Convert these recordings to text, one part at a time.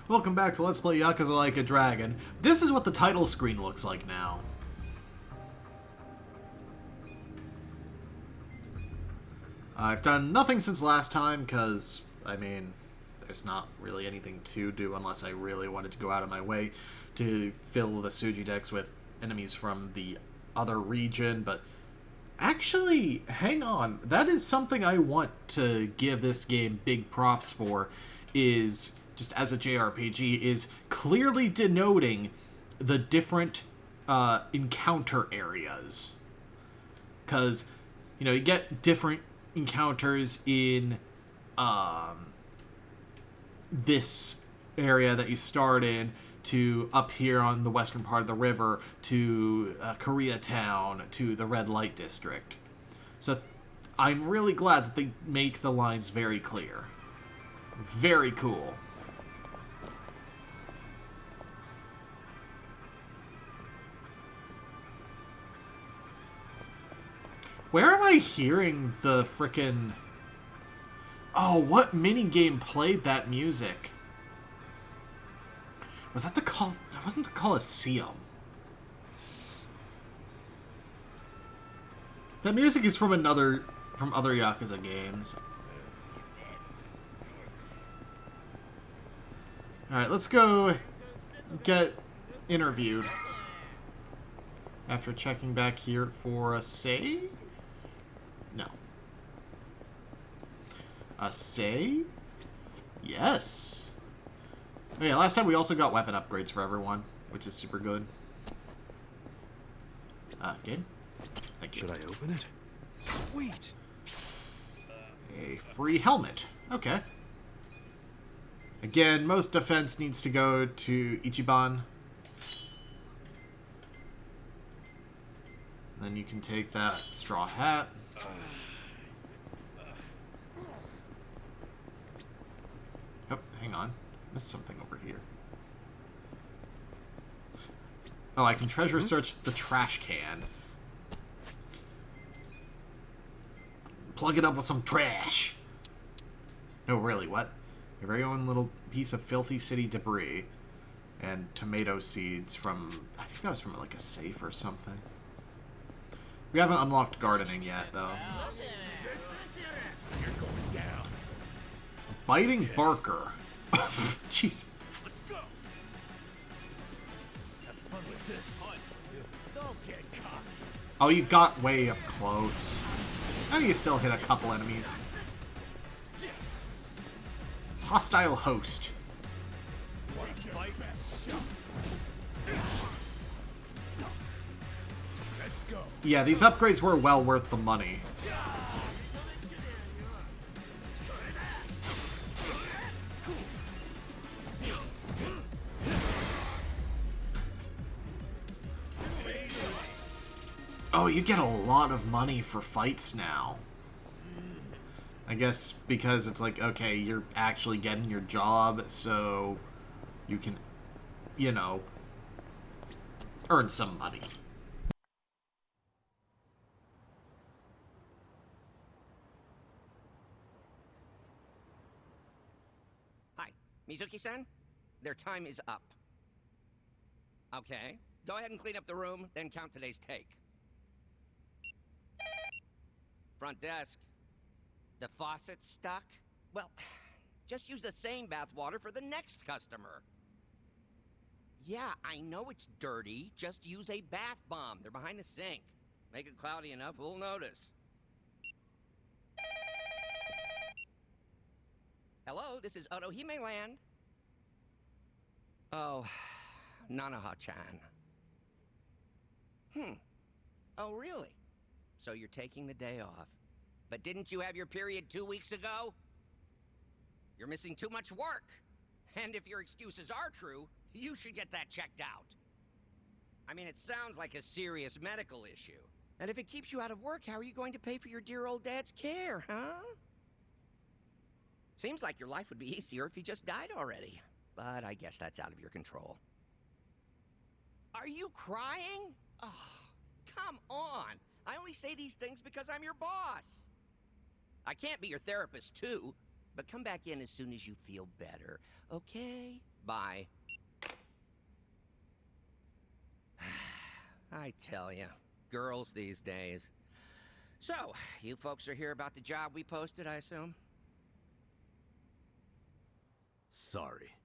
Welcome back to Let's Play Yakuza Like a Dragon. This is what the title screen looks like now. I've done nothing since last time, because, I mean, there's not really anything to do unless I really wanted to go out of my way to fill the Suji decks with enemies from the other region, but actually, hang on, that is something I want to give this game big props for, is, just as a JRPG, is clearly denoting the different encounter areas. Because, you know, you get different encounters in this area that you start in, to up here on the western part of the river, to Koreatown, to the Red Light District. So I'm really glad that they make the lines very clear. Very cool. Where am I hearing the frickin'... Oh, what minigame played that music? Was that the col... That wasn't the Coliseum. That music is from another... from other Yakuza games. Alright, let's go get interviewed. After checking back here for a save? No. A save? Yes. Oh yeah, last time we also got weapon upgrades for everyone, which is super good. Game? Thank you. Should I open it? Sweet! A free helmet. Okay. Again, most defense needs to go to Ichiban. Then you can take that straw hat. Oh, hang on. Missed something over here. Oh, I can treasure search the trash can. Plug it up with some trash. No, really, what? Your very own little piece of filthy city debris. And tomato seeds from... I think that was from, like, a safe or something. We haven't unlocked gardening yet, though. Biting Barker. Jeez. Oh, you got way up close. Oh, you still hit a couple enemies. Hostile host. Yeah, these upgrades were well worth the money. Oh, you get a lot of money for fights now. I guess because it's like, okay, you're actually getting your job, so you can, you know, earn some money. Hi, Mizuki-san? Their time is up. Okay, go ahead and clean up the room, then count today's take. Front desk. The faucet's stuck? Well, just use the same bath water for the next customer. Yeah, I know it's dirty. Just use a bath bomb. They're behind the sink. Make it cloudy enough, we'll notice. Hello, this is Otohime Land. Oh, Nanoha-chan. Oh, really? So you're taking the day off. But didn't you have your period 2 weeks ago? You're missing too much work. And if your excuses are true, you should get that checked out. I mean, it sounds like a serious medical issue. And if it keeps you out of work, how are you going to pay for your dear old dad's care, huh? Seems like your life would be easier if he just died already. But I guess that's out of your control. Are you crying? Oh, come on. I only say these things because I'm your boss. I can't be your therapist, too. But come back in as soon as you feel better, okay? Bye. I tell ya, girls these days. So, you folks are here about the job we posted, I assume? Sorry.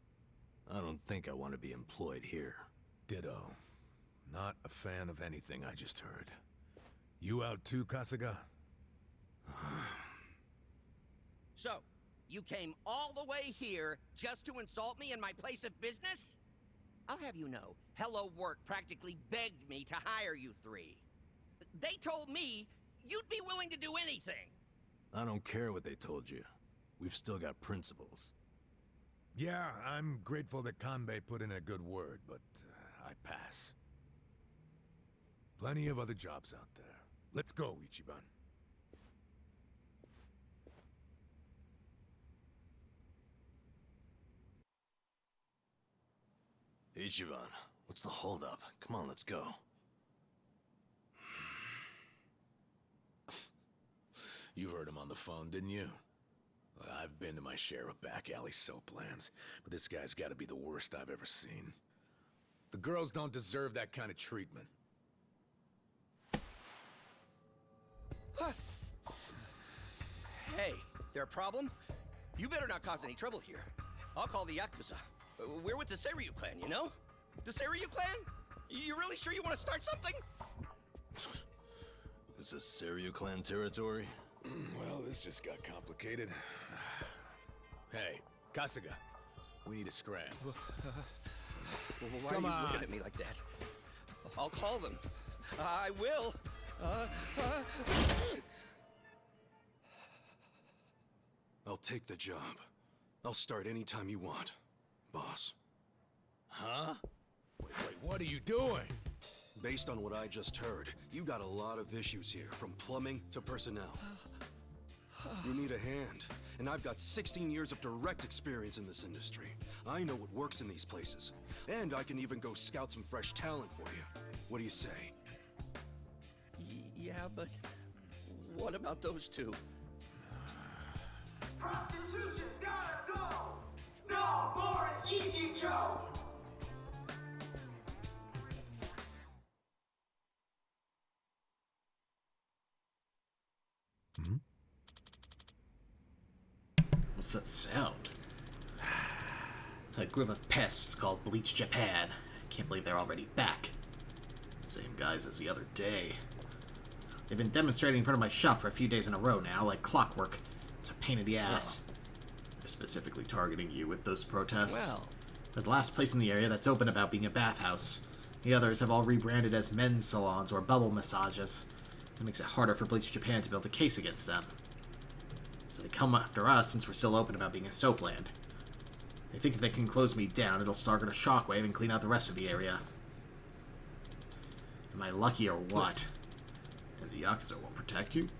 I don't think I want to be employed here. Ditto. Not a fan of anything I just heard. You out too, Kasuga? So, you came all the way here just to insult me in my place of business? I'll have you know, Hello Work practically begged me to hire you three. They told me you'd be willing to do anything. I don't care what they told you. We've still got principles. Yeah, I'm grateful that Kanbei put in a good word, but I pass. Plenty of other jobs out there. Let's go, Ichiban. Ichiban, what's the holdup? Come on, let's go. You heard him on the phone, didn't you? I've been to my share of back alley soap lands, but this guy's gotta be the worst I've ever seen. The girls don't deserve that kind of treatment. Hey, there a problem? You better not cause any trouble here. I'll call the Yakuza. We're with the Seiryu clan, you know? The Seiryu clan? You really sure you want to start something? This is Seiryu clan territory? Well, this just got complicated. Hey, Kasuga, we need a scram. Why Come are you on. looking at me like that? I'll call them. I will. I'll take the job. I'll start anytime you want, boss. Huh? Wait, what are you doing? Based on what I just heard, you got a lot of issues here, from plumbing to personnel. You need a hand, and I've got 16 years of direct experience in this industry. I know what works in these places, and I can even go scout some fresh talent for you. What do you say? Yeah, but what about those two? Prostitution's gotta go! No more Ichicho! What's that sound? A group of pests called Bleach Japan. Can't believe they're already back. Same guys as the other day. They've been demonstrating in front of my shop for a few days in a row now, like clockwork. It's a pain in the ass. They're specifically targeting you with those protests. Well. They're the last place in the area that's open about being a bathhouse. The others have all rebranded as men's salons or bubble massages. That makes it harder for Bleach Japan to build a case against them. So they come after us since we're still open about being a soap land. They think if they can close me down, it'll start a shockwave and clean out the rest of the area. Am I lucky or what? And the Yakuza won't protect you?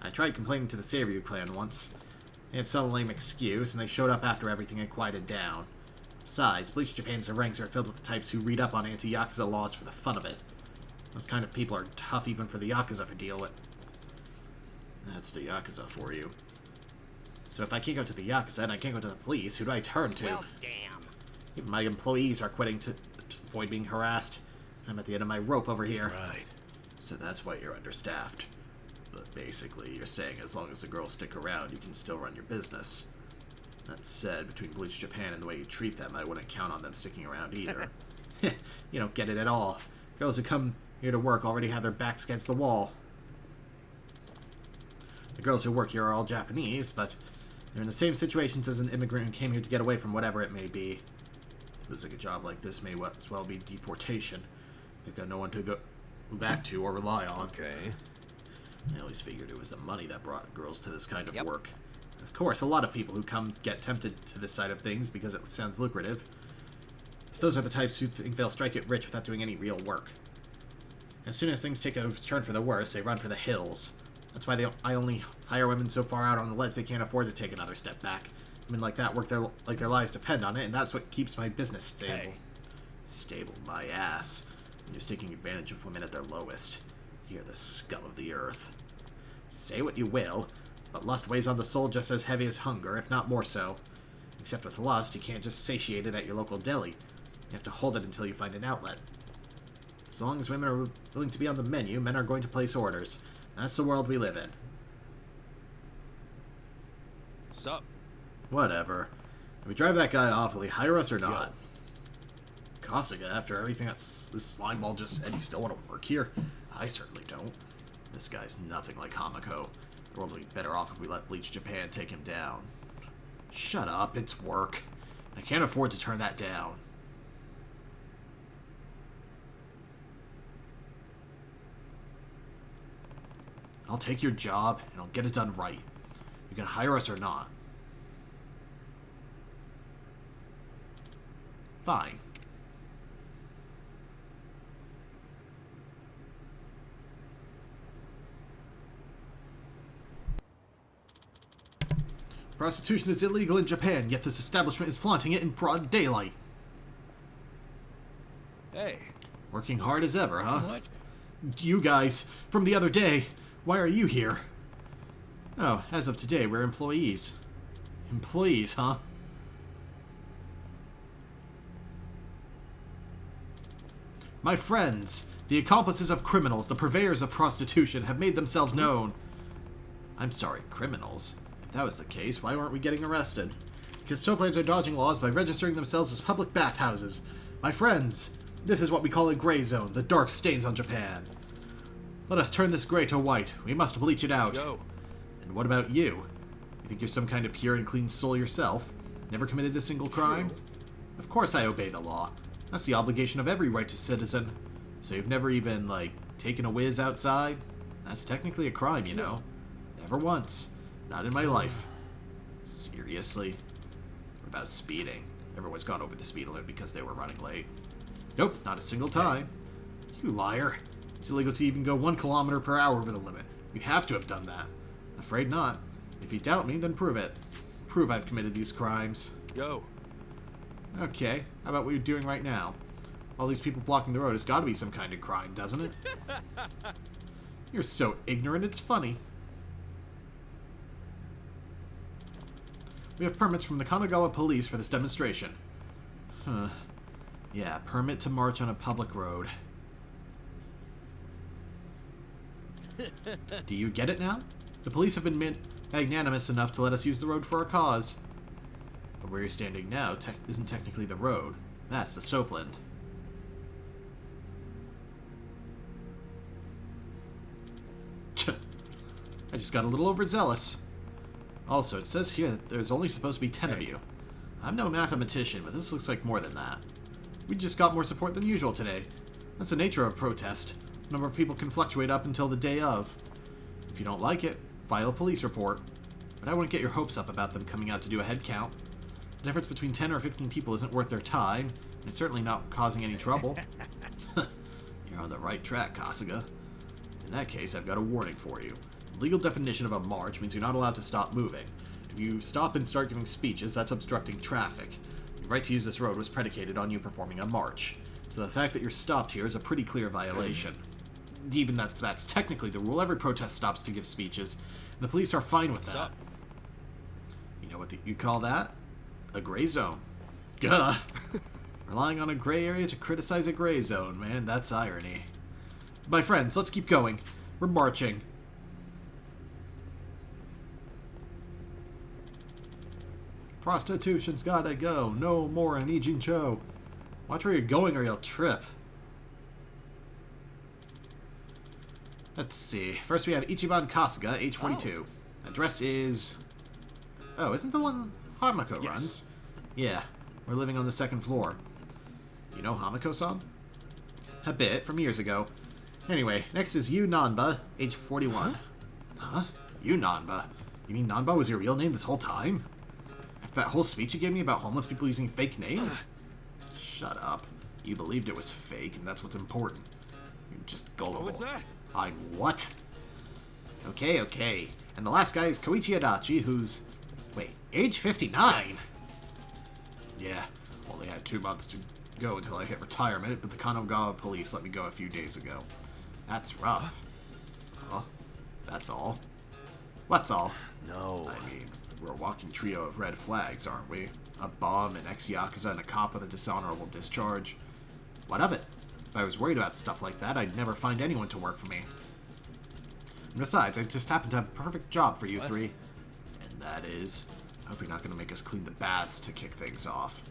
I tried complaining to the Seiryu clan once. They had some lame excuse, and they showed up after everything had quieted down. Besides, Bleach Japan's ranks are filled with the types who read up on anti-Yakuza laws for the fun of it. Those kind of people are tough even for the Yakuza to deal with. That's the Yakuza for you. So if I can't go to the Yakuza and I can't go to the police, who do I turn to? Well, damn. Even my employees are quitting to avoid being harassed. I'm at the end of my rope over here. Right. So that's why you're understaffed. But basically, you're saying as long as the girls stick around, you can still run your business. That said, between Bleach Japan and the way you treat them, I wouldn't count on them sticking around either. You don't get it at all. Girls who come here to work already have their backs against the wall. The girls who work here are all Japanese, but they're in the same situations as an immigrant who came here to get away from whatever it may be. Losing a job like this may as well be deportation. They've got no one to go back to or rely on. Okay. I always figured it was the money that brought girls to this kind of Yep. work. Of course, a lot of people who come get tempted to this side of things because it sounds lucrative. But those are the types who think they'll strike it rich without doing any real work. As soon as things take a turn for the worse, they run for the hills. That's why I only hire women so far out on the ledge they can't afford to take another step back. Women like that work like their lives depend on it, and that's what keeps my business stable. Hey. Stable, my ass. I'm just taking advantage of women at their lowest. You're the scum of the earth. Say what you will, but lust weighs on the soul just as heavy as hunger, if not more so. Except with lust, you can't just satiate it at your local deli. You have to hold it until you find an outlet. As long as women are willing to be on the menu, men are going to place orders. That's the world we live in. Sup? Whatever. If we drive that guy off, will he hire us or not? Kasuga, after everything this slimeball just said, you still want to work here? I certainly don't. This guy's nothing like Hamako. The world would be better off if we let Bleach Japan take him down. Shut up, it's work. I can't afford to turn that down. I'll take your job, and I'll get it done right. You can hire us or not. Fine. Prostitution is illegal in Japan, yet this establishment is flaunting it in broad daylight. Hey. Working hard as ever, huh? What? You guys, from the other day, why are you here? Oh, as of today, we're employees. Employees, huh? My friends, the accomplices of criminals, the purveyors of prostitution, have made themselves known. I'm sorry, criminals? If that was the case, why weren't we getting arrested? Because soaplands are dodging laws by registering themselves as public bathhouses. My friends, this is what we call a gray zone, the dark stains on Japan. Let us turn this gray to white. We must bleach it out. Yo. And what about you? You think you're some kind of pure and clean soul yourself? Never committed a single crime? Of course I obey the law. That's the obligation of every righteous citizen. So you've never even, like, taken a whiz outside? That's technically a crime, you know. Never once. Not in my life. Seriously? What about speeding? Everyone's gone over the speed limit because they were running late. Nope, not a single time. You liar. It's illegal to even go 1 kilometer per hour over the limit. You have to have done that. Afraid not. If you doubt me, then prove it. Prove I've committed these crimes. Yo. Okay, how about what you're doing right now? All these people blocking the road has got to be some kind of crime, doesn't it? You're so ignorant, it's funny. We have permits from the Kanagawa police for this demonstration. Huh. Yeah, permit to march on a public road. Do you get it now? The police have been magnanimous enough to let us use the road for our cause. But where you're standing now isn't technically the road. That's the soapland. I just got a little overzealous. Also, it says here that there's only supposed to be 10 of you. I'm no mathematician, but this looks like more than that. We just got more support than usual today. That's the nature of a protest. The number of people can fluctuate up until the day of. If you don't like it, file a police report. But I wouldn't get your hopes up about them coming out to do a head count. The difference between 10 or 15 people isn't worth their time, and it's certainly not causing any trouble. You're on the right track, Kasuga. In that case, I've got a warning for you. The legal definition of a march means you're not allowed to stop moving. If you stop and start giving speeches, that's obstructing traffic. Your right to use this road was predicated on you performing a march. So the fact that you're stopped here is a pretty clear violation. Even that's technically the rule. Every protest stops to give speeches, and the police are fine with that. You know what you call that? A gray zone. Gah! Relying on a gray area to criticize a gray zone, man, that's irony. My friends, let's keep going. We're marching. Prostitution's gotta go. No more in Ijincho. Watch where you're going or you'll trip. Let's see. First we have Ichiban Kasuga, age 42. Address is... Oh, isn't the one Hamako runs? Yeah, we're living on the 2nd floor. You know Hamako-san? A bit, from years ago. Anyway, next is Yu Nanba, age 41. Huh? Yu Nanba? You mean Nanba was your real name this whole time? After that whole speech you gave me about homeless people using fake names? Shut up. You believed it was fake, and that's what's important. You're just gullible. What was that? I'm what? Okay. And the last guy is Koichi Adachi, who's... Wait, age 59? Yes. Yeah, only had 2 months to go until I hit retirement, but the Kanagawa police let me go a few days ago. That's rough. Huh? That's all? What's all? No. I mean, we're a walking trio of red flags, aren't we? A bum, an ex-Yakuza, and a cop with a dishonorable discharge. What of it? If I was worried about stuff like that, I'd never find anyone to work for me. And besides, I just happen to have a perfect job for you three. And that is... I hope you're not going to make us clean the baths to kick things off.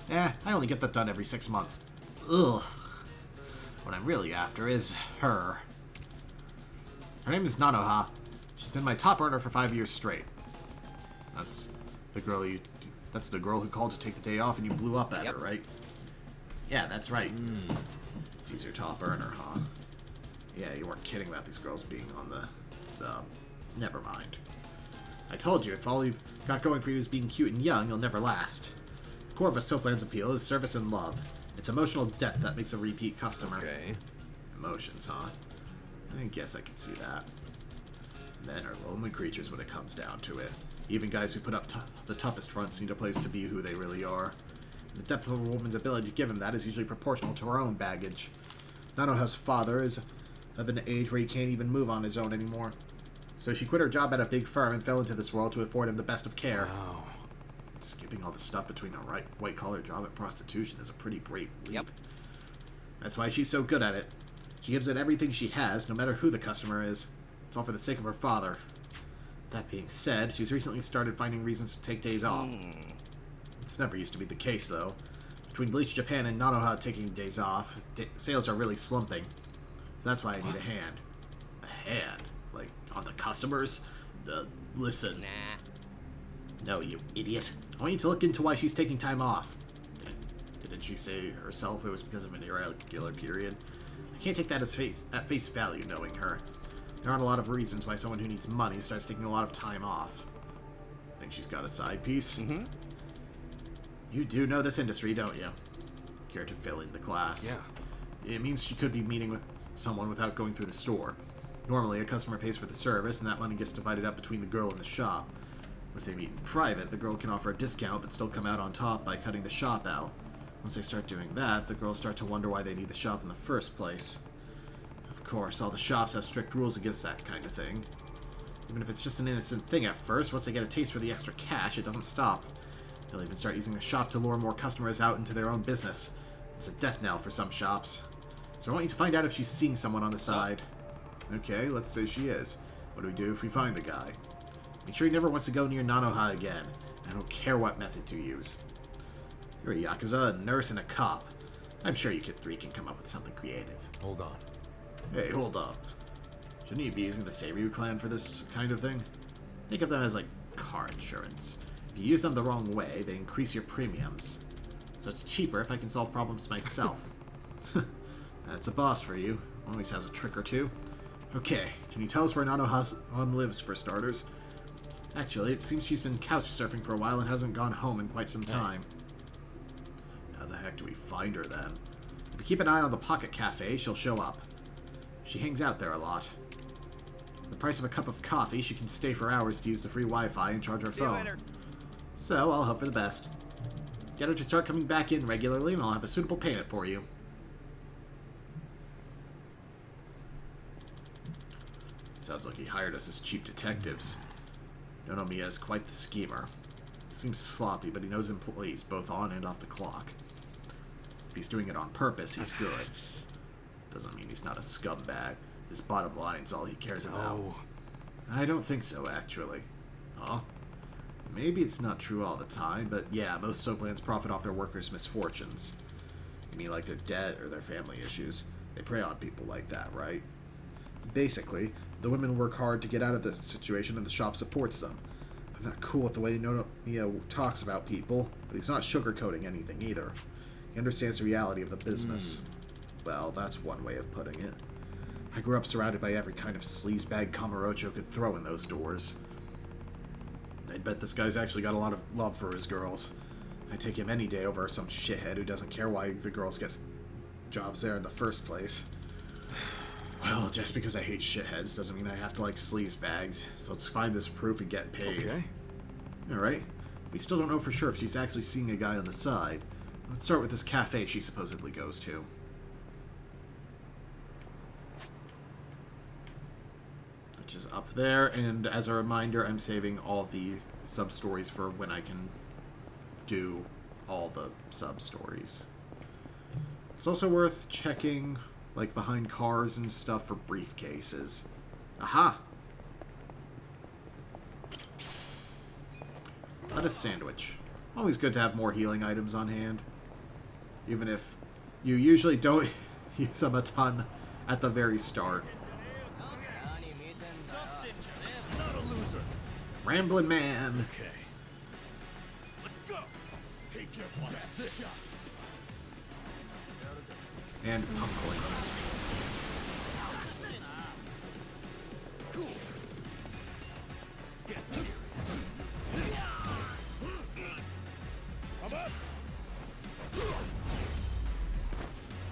I only get that done every 6 months. Ugh. What I'm really after is her. Her name is Nanoha. She's been my top earner for 5 years straight. That's the girl who called to take the day off and you blew up at her, right? Yeah, that's right. She's your top earner, huh? Yeah, you weren't kidding about these girls being on the... Never mind. I told you, if all you've got going for you is being cute and young, you'll never last. The core of a soapland's appeal is service and love. It's emotional depth that makes a repeat customer. Okay. Emotions, huh? I guess I can see that. Men are lonely creatures when it comes down to it. Even guys who put up the toughest fronts need a place to be who they really are. And the depth of a woman's ability to give him that is usually proportional to her own baggage. Nanoha's father is of an age where he can't even move on his own anymore. So she quit her job at a big firm and fell into this world to afford him the best of care. Wow. Skipping all the stuff between a white-collar job and prostitution is a pretty brave leap. Yep. That's why she's so good at it. She gives it everything she has, no matter who the customer is. It's all for the sake of her father. That being said, she's recently started finding reasons to take days off. It's never used to be the case, though. Between Bleach Japan and Nanoha taking days off, sales are really slumping. So that's why I need a hand. A hand? Like, on the customers? Listen. Nah. No, you idiot. I want you to look into why she's taking time off. Didn't she say herself it was because of an irregular period? I can't take that at face value, knowing her. There aren't a lot of reasons why someone who needs money starts taking a lot of time off. Think she's got a side piece? Mm-hmm. You do know this industry, don't you? Care to fill in the class? Yeah. It means she could be meeting with someone without going through the store. Normally, a customer pays for the service, and that money gets divided up between the girl and the shop. But if they meet in private, the girl can offer a discount but still come out on top by cutting the shop out. Once they start doing that, the girls start to wonder why they need the shop in the first place. Of course, all the shops have strict rules against that kind of thing. Even if it's just an innocent thing at first, once they get a taste for the extra cash, it doesn't stop. They'll even start using the shop to lure more customers out into their own business. It's a death knell for some shops. So I want you to find out if she's seeing someone on the side. Okay, let's say she is. What do we do if we find the guy? Make sure he never wants to go near Nanoha again. And I don't care what method to use. You're a Yakuza, a nurse, and a cop. I'm sure you three can come up with something creative. Hold on. Hey, hold up. Shouldn't you be using the Seiryu clan for this kind of thing? Think of them as like car insurance. If you use them the wrong way, they increase your premiums. So it's cheaper if I can solve problems myself. That's a boss for you. Always has a trick or two. Okay, can you tell us where Nanoha lives, for starters? Actually, it seems she's been couch surfing for a while and hasn't gone home in quite some time. How the heck do we find her, then? If you keep an eye on the Pocket Cafe, she'll show up. She hangs out there a lot. For the price of a cup of coffee, she can stay for hours to use the free Wi-Fi and charge her phone. So, I'll hope for the best. Get her to start coming back in regularly, and I'll have a suitable payment for you. Sounds like he hired us as cheap detectives. Yonomiya quite the schemer. Seems sloppy, but he knows employees both on and off the clock. If he's doing it on purpose, he's good. Doesn't mean he's not a scumbag. His bottom line's all he cares about. Oh. I don't think so, actually. Huh? Maybe it's not true all the time, but yeah, most soaplands profit off their workers' misfortunes. You mean like their debt or their family issues? They prey on people like that, right? Basically, the women work hard to get out of the situation and the shop supports them. I'm not cool with the way Yonomiya talks about people, but he's not sugarcoating anything either. He understands the reality of the business. Well, that's one way of putting it. I grew up surrounded by every kind of sleazebag Kamurocho could throw in those doors. I'd bet this guy's actually got a lot of love for his girls. I'd take him any day over some shithead who doesn't care why the girls get jobs there in the first place. Well, just because I hate shitheads doesn't mean I have to like sleazebags, so let's find this proof and get paid. Okay. Alright. We still don't know for sure if she's actually seeing a guy on the side. Let's start with this cafe she supposedly goes to. Which is up there, and as a reminder, I'm saving all the sub-stories for when I can do all the sub-stories. It's also worth checking, like, behind cars and stuff for briefcases. Aha! Lettuce sandwich. Always good to have more healing items on hand. Even if you usually don't use them a ton at the very start. Not a loser. Ramblin' Man. Okay. Let's go. Take your best shot. And Punklings. Get serious. Come up.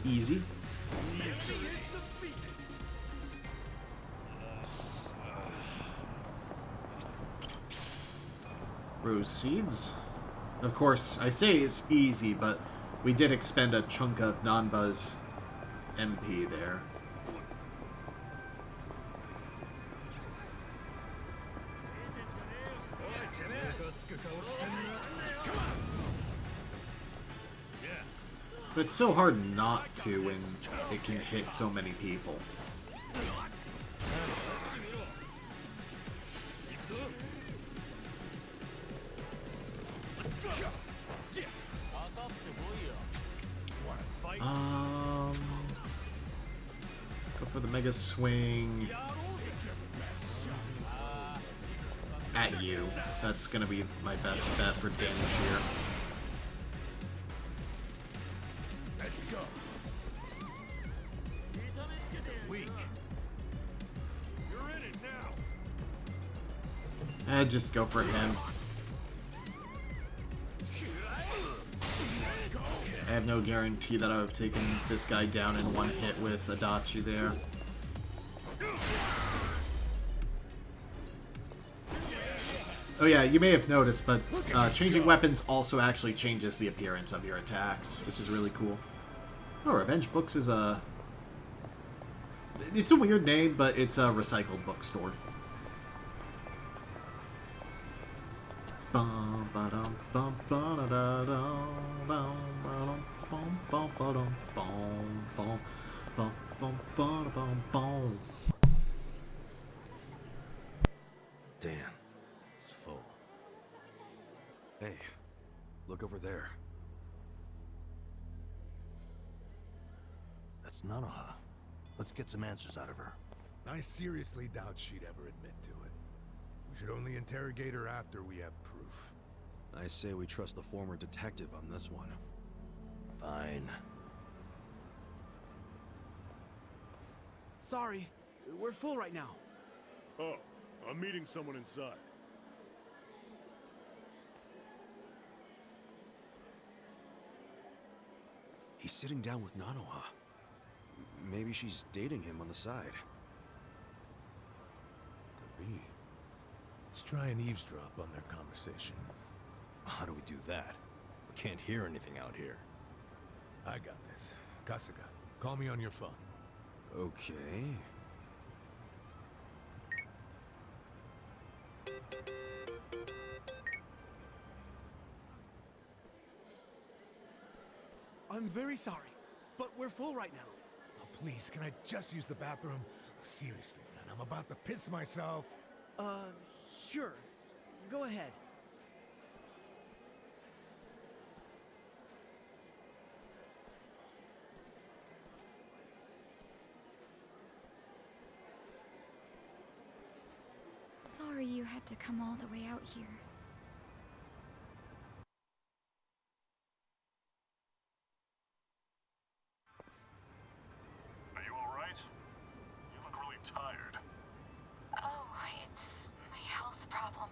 Easy. Rose seeds. Of course, I say it's easy, but we did expend a chunk of non-buzz MP there. But it's so hard not to when it can hit so many people. Go for the Mega Swing at you. That's gonna be my best bet for damage here. Let's go. Weak. You're in it now. Just go for him. I have no guarantee that I would have taken this guy down in one hit with Adachi there. Oh yeah, you may have noticed, but changing weapons also actually changes the appearance of your attacks, which is really cool. Oh, Revenge Books is a... It's a weird name, but it's a recycled bookstore. Bum ba-dum bum ba-da-da-dum bum ba-dum bum bum ba-dum bum bum bum bum ba-da-bum bum. Damn, it's full. Hey, look over there. That's Nanoha. Let's get some answers out of her. I seriously doubt she'd ever admit to it. We should only interrogate her after we have proof. I say we trust the former detective on this one. Fine. Sorry, we're full right now. Oh, I'm meeting someone inside. He's sitting down with Nanoha. Maybe she's dating him on the side. Could be. Let's try and eavesdrop on their conversation. How do we do that? We can't hear anything out here. I got this. Kasuga, call me on your phone. Okay. I'm very sorry, but we're full right now. Oh, please, can I just use the bathroom? Seriously, man, I'm about to piss myself. Sure. Go ahead. Sorry you had to come all the way out here. Are you alright? You look really tired. Oh, it's my health problems.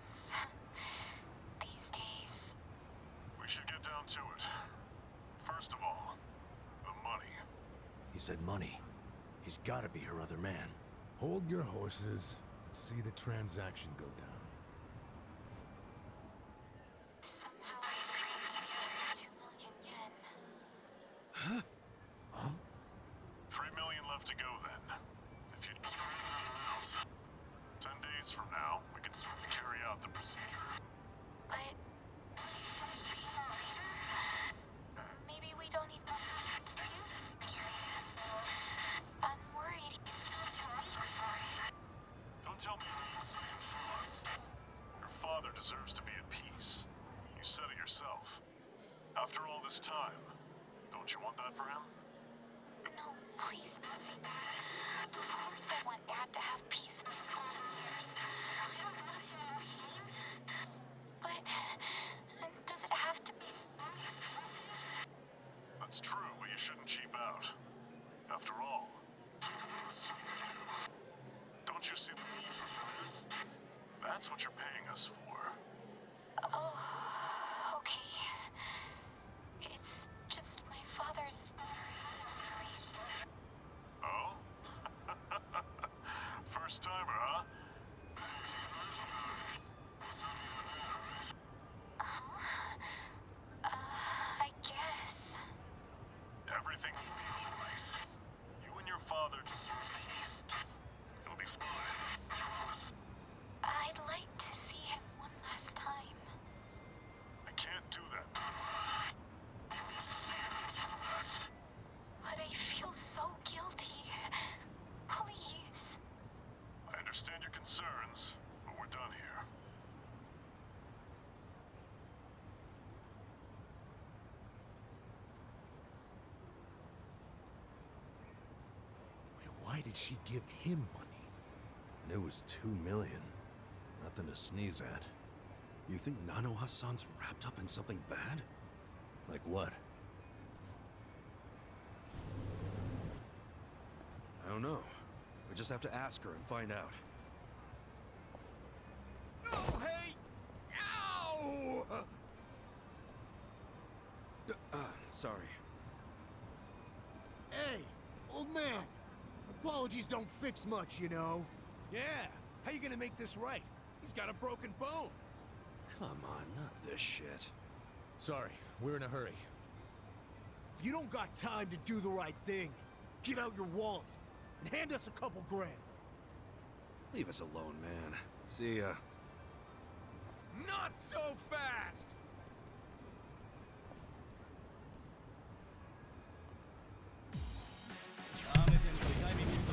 These days. We should get down to it. First of all, the money. He said money. He's gotta be her other man. Hold your horses and see the transaction go down. Somehow, 2 million yen. Huh? 3 million left to go then. If you... 10 days from now, we can carry out the... But deserves to be at peace. You said it yourself. After all this time, don't you want that for him? No, please. I want Dad to have peace. But does it have to be? That's true, but you shouldn't cheap out. After all, don't you see? That's what you're paying us for. Oh, okay. It's just my father's. Oh? First timer, huh? I guess. Everything. You and your father. It'll be fine. I'd like to see him one last time. I can't do that. But I feel so guilty. Please. I understand your concerns, but we're done here. Why did she give him money? And it was 2 million. Nothing to sneeze at. You think Nano Hassan's wrapped up in something bad? Like what? I don't know. We just have to ask her and find out. Oh, hey! Ow! Sorry. Hey, old man. Apologies don't fix much, you know. Yeah, how you gonna make this right? He's got a broken bone. Come on, not this shit. Sorry, we're in a hurry. If you don't got time to do the right thing, get out your wallet and hand us a couple grand. Leave us alone, man. See ya. Not so fast!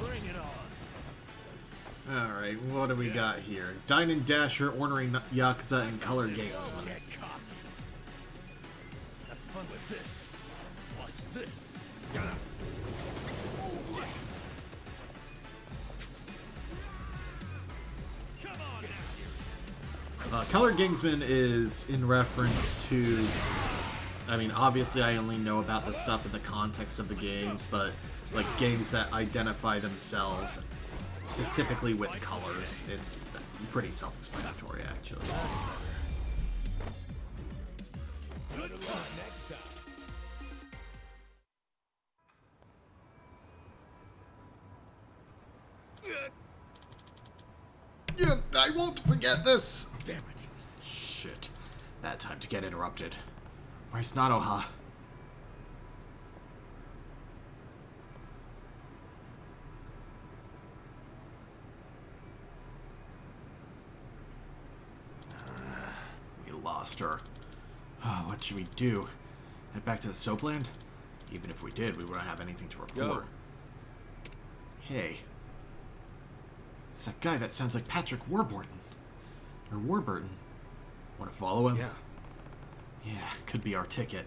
Bring it on. Alright, what do we got here? Dine and Dasher ordering Yakuza and Color Gamesman. Get cocky. Have fun with this. Watch this. Come on now. Color Gamesman is in reference to... I mean, obviously I only know about this stuff in the context of the games, but like games that identify themselves specifically with colors. It's pretty self-explanatory, actually. Good luck next time. Yeah, I won't forget this! Damn it. Shit. Bad time to get interrupted. Where's Nanoha? We lost her. Oh, what should we do? Head back to the Soapland? Even if we did, we wouldn't have anything to report. Hey. It's that guy that sounds like Patrick Warburton. Or Warburton. Want to follow him? Yeah. Yeah, could be our ticket.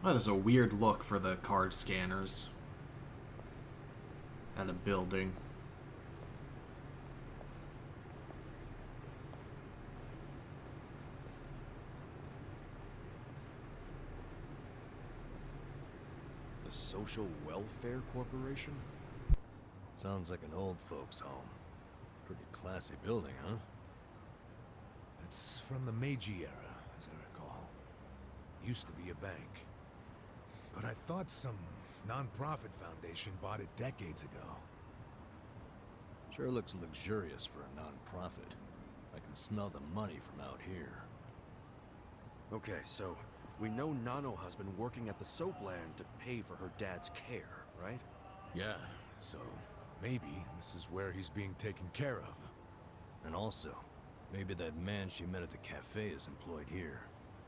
That is a weird look for the card scanners. At a building. The Social Welfare Corporation? Sounds like an old folks' home. Pretty classy building, huh? It's from the Meiji era, as I recall. Used to be a bank. But I thought some non-profit foundation bought it decades ago. Sure looks luxurious for a non-profit. I can smell the money from out here. Okay, so we know Nanoha's been working at the soapland to pay for her dad's care, right? Yeah, so maybe this is where he's being taken care of. And also, maybe that man she met at the cafe is employed here.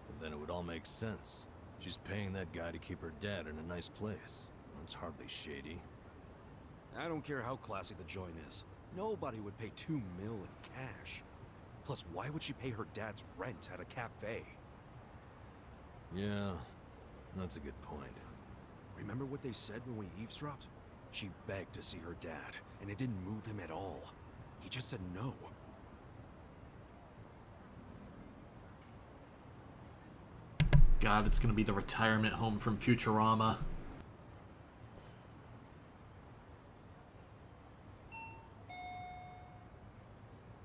Well, then it would all make sense. She's paying that guy to keep her dad in a nice place. That's hardly shady. I don't care how classy the joint is. Nobody would pay $2 million in cash. Plus, why would she pay her dad's rent at a cafe? Yeah, that's a good point. Remember what they said when we eavesdropped? She begged to see her dad, and it didn't move him at all. He just said no. God, it's gonna be the retirement home from Futurama.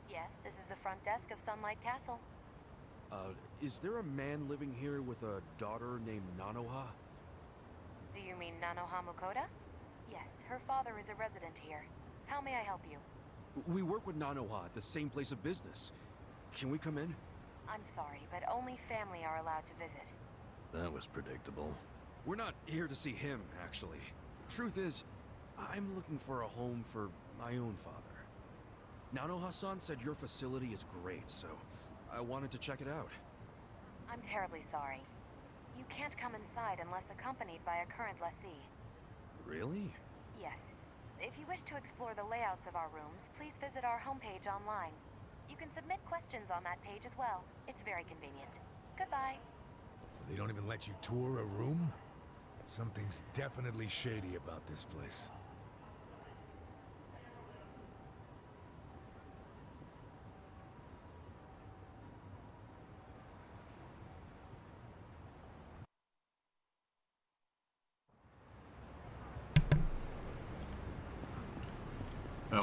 Yes, this is the front desk of Sunlight Castle. Is there a man living here with a daughter named Nanoha? Do you mean Nanoha Mukoda? Yes, her father is a resident here. How may I help you? We work with Nanoha at the same place of business. Can we come in? I'm sorry, but only family are allowed to visit. That was predictable. We're not here to see him, actually. Truth is, I'm looking for a home for my own father. Nanoha-san said your facility is great, so I wanted to check it out. I'm terribly sorry. You can't come inside unless accompanied by a current lessee. Really? Yes. If you wish to explore the layouts of our rooms, please visit our homepage online. You can submit questions on that page as well. It's very convenient. Goodbye. They don't even let you tour a room? Something's definitely shady about this place.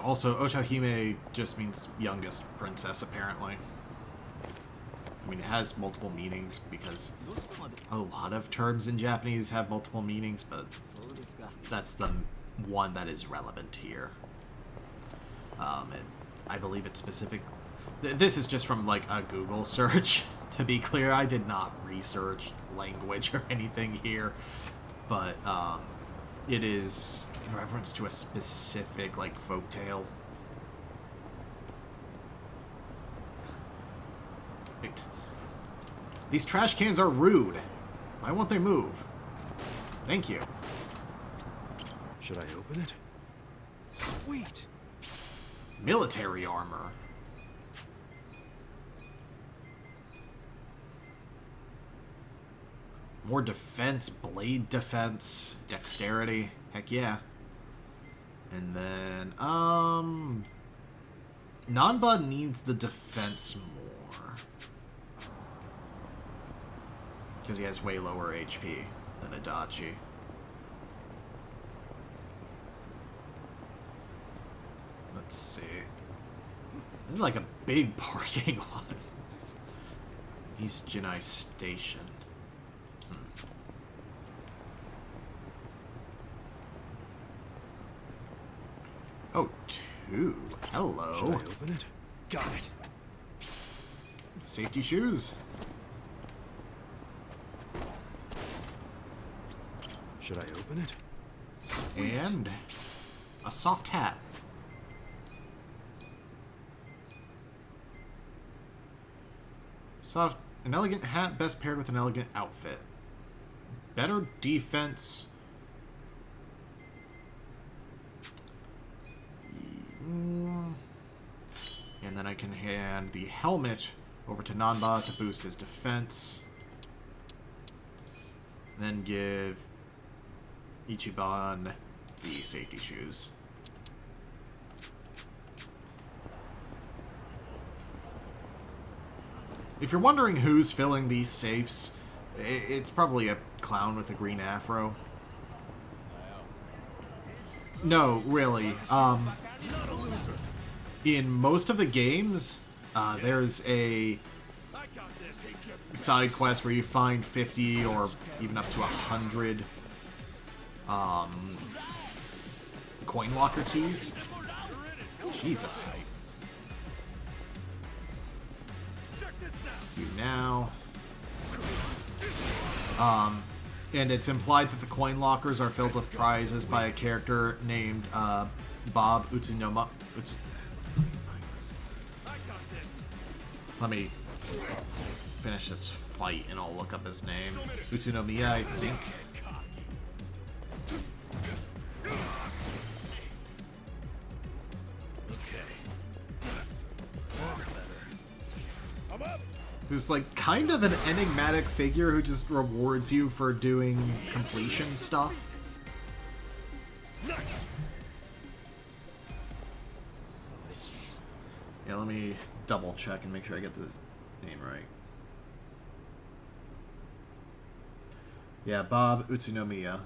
Also, Otohime just means youngest princess, apparently. I mean, it has multiple meanings because a lot of terms in Japanese have multiple meanings, but that's the one that is relevant here. And I believe it's specific. This is just from, like, a Google search, to be clear. I did not research language or anything here, but, it is in reference to a specific, like, folktale. Wait. These trash cans are rude. Why won't they move? Thank you. Should I open it? Sweet! Military armor. More defense, blade defense, dexterity. Heck yeah. And then, Nanba needs the defense more. Because he has way lower HP than Adachi. Let's see. This is like a big parking lot. East Jinai Station. Oh, two. Hello. Should I open it? Got it. Safety shoes. Should I open it? Sweet. And a soft hat. An elegant hat best paired with an elegant outfit. Better defense. And then I can hand the helmet over to Nanba to boost his defense. And then give Ichiban the safety shoes. If you're wondering who's filling these safes, it's probably a clown with a green afro. No, really. In most of the games, there's a side quest where you find 50 or even up to 100 coin locker keys. Jesus. You now. And it's implied that the coin lockers are filled with prizes by a character named Bob Utsunoma. Let me finish this fight and I'll look up his name. Utsunomiya, I think. Who's like kind of an enigmatic figure who just rewards you for doing completion stuff. Yeah, let me double check and make sure I get this name right. Yeah, Bob Utsunomiya.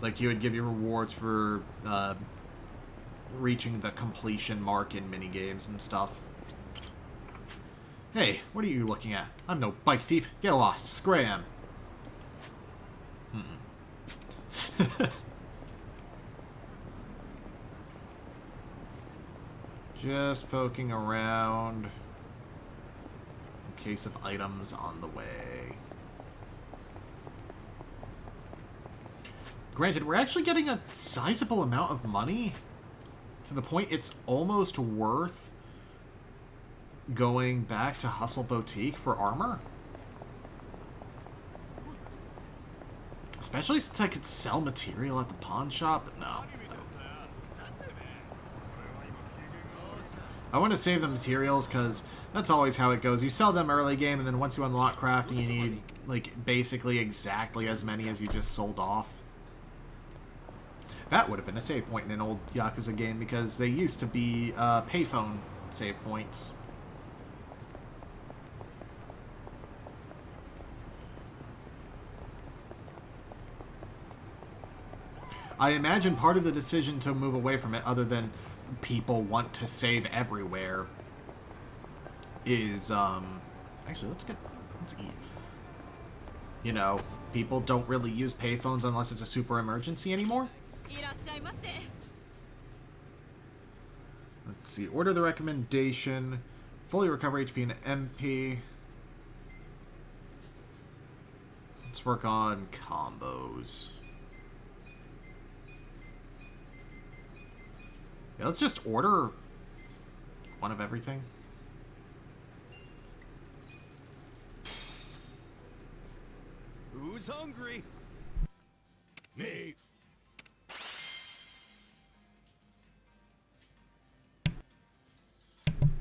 Like, he would give you rewards for reaching the completion mark in minigames and stuff. Hey, what are you looking at? I'm no bike thief. Get lost. Scram. Just poking around in case of items on the way. Granted, we're actually getting a sizable amount of money to the point it's almost worth going back to Hustle Boutique for armor. Especially since I could sell material at the pawn shop, but no. I want to save the materials because that's always how it goes. You sell them early game, and then once you unlock crafting, you need like basically exactly as many as you just sold off. That would have been a save point in an old Yakuza game because they used to be payphone save points. I imagine part of the decision to move away from it, other than people want to save everywhere, is actually let's eat. You know, people don't really use payphones unless it's a super emergency anymore. Let's see. Order the recommendation. Fully recover HP and MP. Let's work on combos. Yeah, let's just order one of everything. Who's hungry? Me.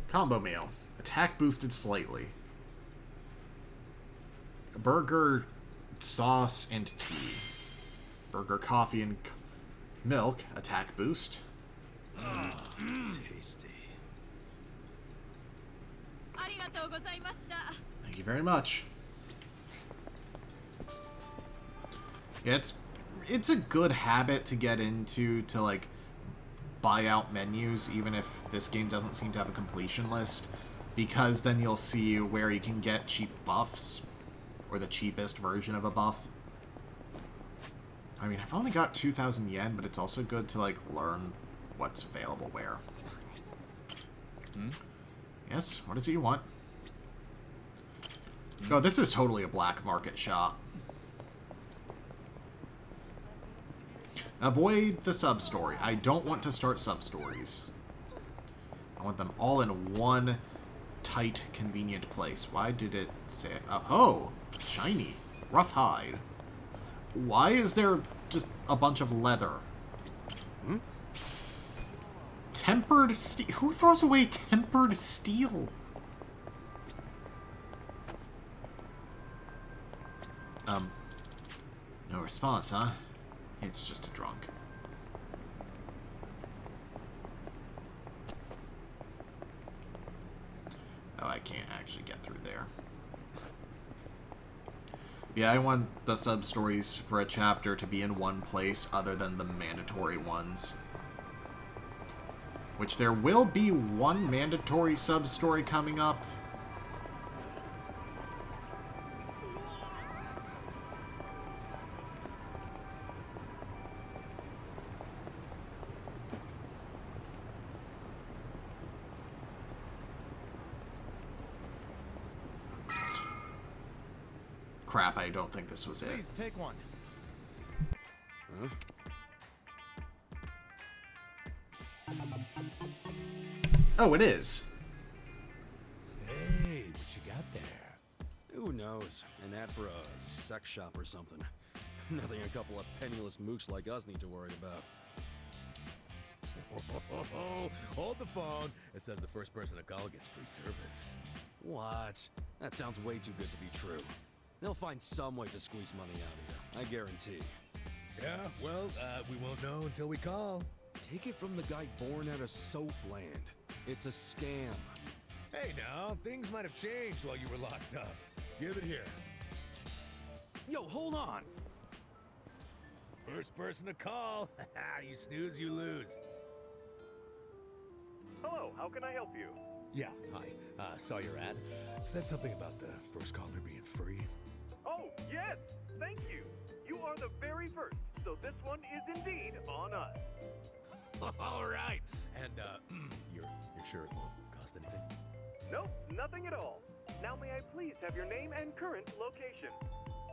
Combo meal. Attack boosted slightly. Burger, sauce, and tea. Burger, coffee, and milk. Attack boost. Tasty. Thank you very much. Yeah, it's a good habit to get into to like buy out menus, even if this game doesn't seem to have a completion list, because then you'll see where you can get cheap buffs, or the cheapest version of a buff. I mean, I've only got 2,000 yen, but it's also good to like learn what's available where. Yes, what is it you want? Oh, this is totally a black market shop. Avoid the sub-story. I don't want to start sub-stories. I want them all in one tight, convenient place. Why did it say... Oh, shiny. Rough hide. Why is there just a bunch of leather? Tempered steel? Who throws away tempered steel? No response, huh? It's just a drunk. Oh, I can't actually get through there. Yeah, I want the sub-stories for a chapter to be in one place other than the mandatory ones. Which there will be one mandatory sub-story coming up. crap, I don't think this was it. Please, take one. Huh? Oh, it is. Hey, what you got there? Who knows? An ad for a sex shop or something. Nothing a couple of penniless mooks like us need to worry about. Hold the phone. It says the first person to call gets free service. What? That sounds way too good to be true. They'll find some way to squeeze money out of you, I guarantee. Yeah, well, we won't know until we call. Take it from the guy born out of Soapland. It's a scam. Hey now, things might have changed while you were locked up. Give it here. Yo, hold on! First person to call. You snooze, you lose. Hello, how can I help you? Yeah, hi. Saw your ad. Said something about the first caller being free. Oh, yes! Thank you! You are the very first, so this one is indeed on us. All right. And, you're sure it won't cost anything? Nope, nothing at all. Now may I please have your name and current location?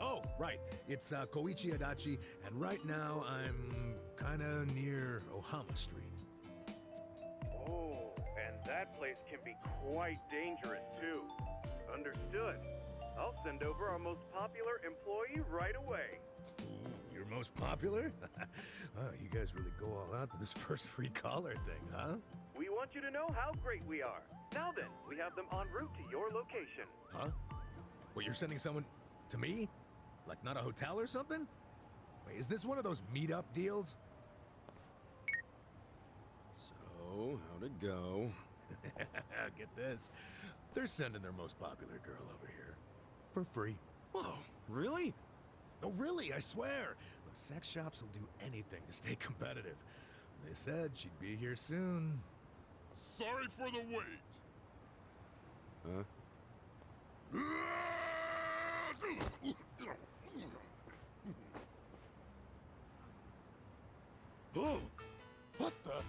Oh, right. It's Koichi Adachi, and right now I'm kinda near Ohama Street. Oh, and that place can be quite dangerous too. Understood. I'll send over our most popular employee right away. Ooh, your most popular? Oh, you guys really go all out with this first free caller thing, huh? We want you to know how great we are. Now then, we have them en route to your location. Huh? Well, you're sending someone to me? Like not a hotel or something? Wait, is this one of those meetup deals? So, how'd it go? Get this. They're sending their most popular girl over here. For free. Whoa, really? Oh, really? I swear. Look, sex shops will do anything to stay competitive. They said she'd be here soon. Sorry for the wait. Huh? Oh, what the?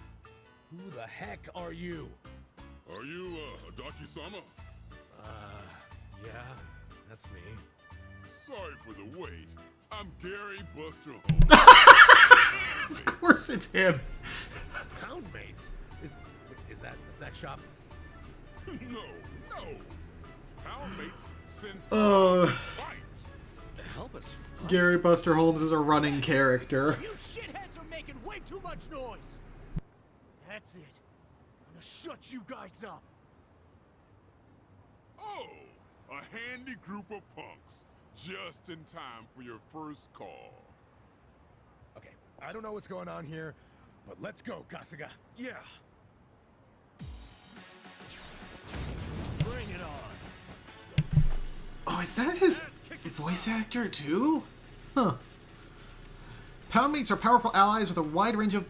Who the heck are you? Are you, Adaki-sama? Yeah, that's me. Sorry for the wait. I'm Gary Buster Holmes. Of course it's him. Poundmates? Is that the sex shop? No. Poundmates sends fight. Help us fight? Gary Buster Holmes is a running character. You shitheads are making way too much noise! That's it. I'm gonna shut you guys up. Oh, a handy group of punks. Just in time for your first call. Okay, I don't know what's going on here, but let's go, Kasuga. Yeah. Bring it on. Oh, is that his voice actor too? Huh. Poundmates are powerful allies with a wide range of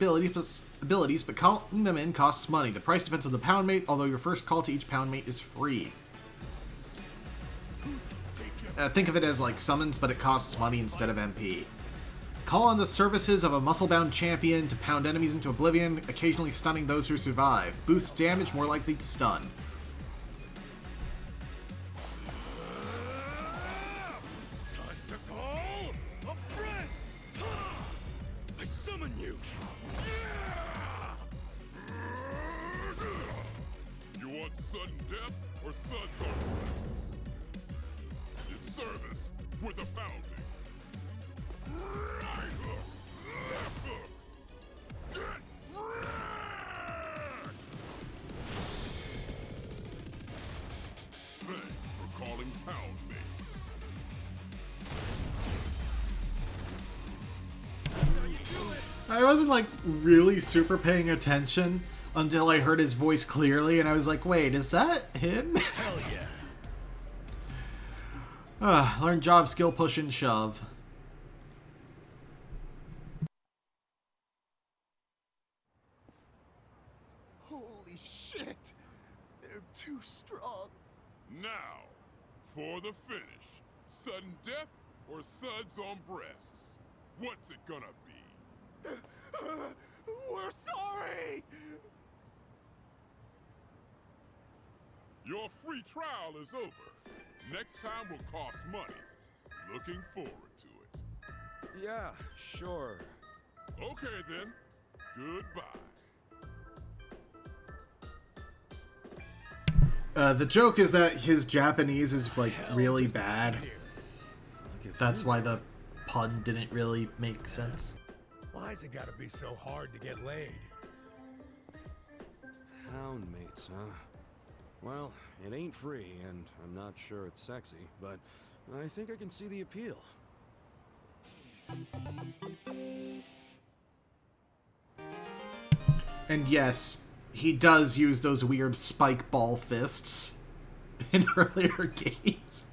abilities, but calling them in costs money. The price depends on the Poundmate, although your first call to each Poundmate is free. Think of it as like summons, but it costs money instead of MP. Call on the services of a muscle-bound champion to pound enemies into oblivion, occasionally stunning those who survive. Boosts damage, more likely to stun. Time to call a friend! I summon you! You want sudden death or suds on breasts? In service with a founding. Right hook, left hook. Get wrecked! Thanks for calling Poundmates. I wasn't like really super paying attention until I heard his voice clearly, and I was like, wait, is that him? Hell yeah. Learn job, skill, push, and shove. Holy shit! They're too strong. Now, for the finish. Sudden death or suds on breasts? What's it gonna be? We're sorry! Your free trial is over. Next time will cost money. Looking forward to it. Yeah, sure. Okay then. Goodbye. The joke is that his Japanese is, like, really bad. That's why the pun didn't really make sense. Why's it gotta be so hard to get laid? Poundmates, huh? Well, it ain't free, and I'm not sure it's sexy, but I think I can see the appeal. And yes, he does use those weird spike ball fists in earlier games.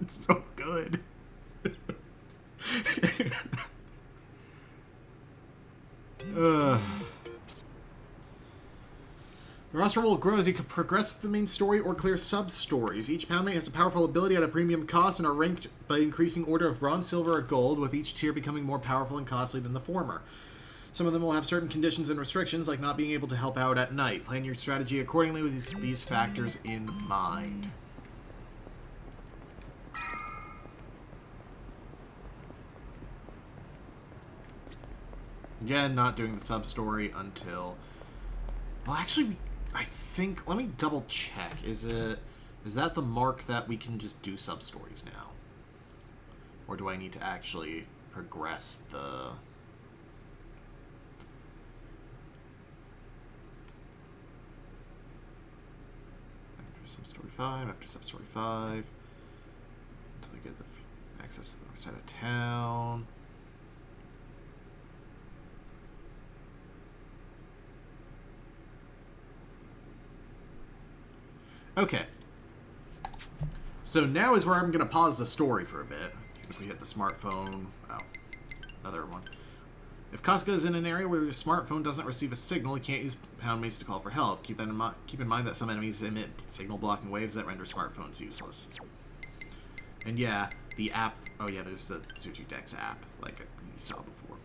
It's so good. The roster will grow as you can progress with the main story or clear sub-stories. Each Poundmate has a powerful ability at a premium cost and are ranked by increasing order of bronze, silver, or gold, with each tier becoming more powerful and costly than the former. Some of them will have certain conditions and restrictions, like not being able to help out at night. Plan your strategy accordingly with these factors in mind. Again, not doing the sub-story until... Well, actually, I think... Let me double check. Is that the mark that we can just do sub-stories now? Or do I need to actually progress the... After sub-story 5, after sub-story 5... Until I get the access to the other side of town... Okay. So now is where I'm going to pause the story for a bit. If we hit the smartphone... Oh. Another one. If Kasuga is in an area where your smartphone doesn't receive a signal, you can't use Poundmates to call for help. Keep in mind that some enemies emit signal-blocking waves that render smartphones useless. And yeah, the app... Oh yeah, there's the Tsuji Dex app, like you saw before.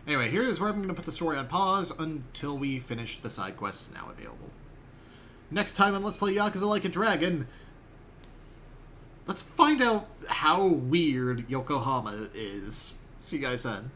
Anyway, here's where I'm going to put the story on pause until we finish the side quests now available. Next time on Let's Play Yakuza Like a Dragon, let's find out how weird Yokohama is. See you guys then.